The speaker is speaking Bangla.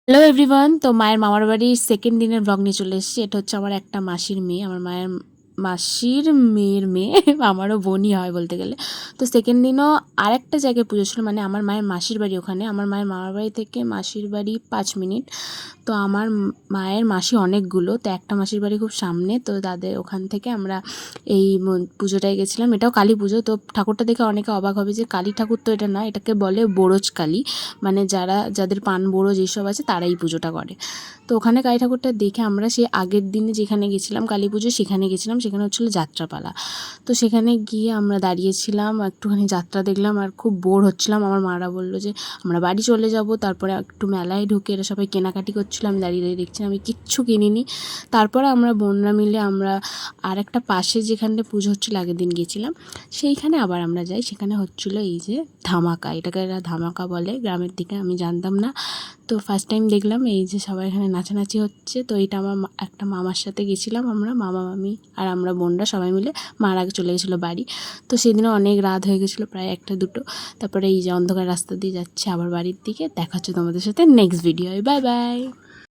Hello everyone. তো মায়ের মামার বাড়ির সেকেন্ড দিনের ব্লগ নিয়ে চলে এসেছি। এটা হচ্ছে আমার একটা মাসির মেয়ে, আমার মায়ের মাসির মেয়ের মেয়ে আমারও বোনই হয় বলতে গেলে। তো সেকেন্ড দিনও আরেকটা জায়গায় পুজো ছিল, মানে আমার মায়ের মাসির বাড়ি ওখানে। আমার মায়ের মামার বাড়ি থেকে মাসির বাড়ি 5 মিনিট। তো আমার মায়ের মাসি অনেকগুলো, তো একটা মাসির বাড়ি খুব সামনে, তো তাদের ওখান থেকে আমরা এই পুজোটায় গেছিলাম। এটাও কালী পুজো। তো ঠাকুরটা দেখে অনেকে অবাক হবে যে কালী ঠাকুর, তো এটা না, এটাকে বলে বোরজ কালী, মানে যাদের পান বোরজ এইসব আছে তারাই পুজোটা করে। তো ওখানে কালী ঠাকুরটা দেখে আমরা সেই আগের দিনে যেখানে গেছিলাম কালী পুজো, সেখানে গেছিলাম। সেখানে হচ্ছিলো যাত্রাপালা। তো সেখানে গিয়ে আমরা দাঁড়িয়েছিলাম, একটুখানি যাত্রা দেখলাম আর খুব বোর হচ্ছিলাম। আমার মারা বললো যে আমরা বাড়ি চলে যাব। তারপরে একটু মেলায় ঢুকে এরা সবাই কেনাকাটি করছিলো, আমি দাঁড়িয়ে দাঁড়িয়ে দেখছিলাম, আমি কিচ্ছু কিনিনি। তারপরে আমরা বোনরা মিলে আমরা আর একটা পাশে যেখানে পুজো হচ্ছিলো আগের দিন গেছিলাম, সেইখানে আবার আমরা যাই। সেখানে হচ্ছিলো এই যে ধামাকা, এটাকে এরা ধামাকা বলে গ্রামের দিকে, আমি জানতাম না। তো ফার্স্ট টাইম দেখলাম এই যে সবাই এখানে নাচানাচি হচ্ছে। তো এটা আমার একটা মামার সাথে গেছিলাম, আমরা মামা মামি আর আমরা বোনরা সবাই মিলে। মার আগে চলে গেছিলো বাড়ি। তো সেদিনও অনেক রাত হয়ে গেছিলো, প্রায় 1টা 2টো। তারপরে এই যে অন্ধকার রাস্তা দিয়ে যাচ্ছে আবার বাড়ির দিকে। দেখা হচ্ছে তোমাদের সাথে নেক্সট ভিডিও। Bye bye.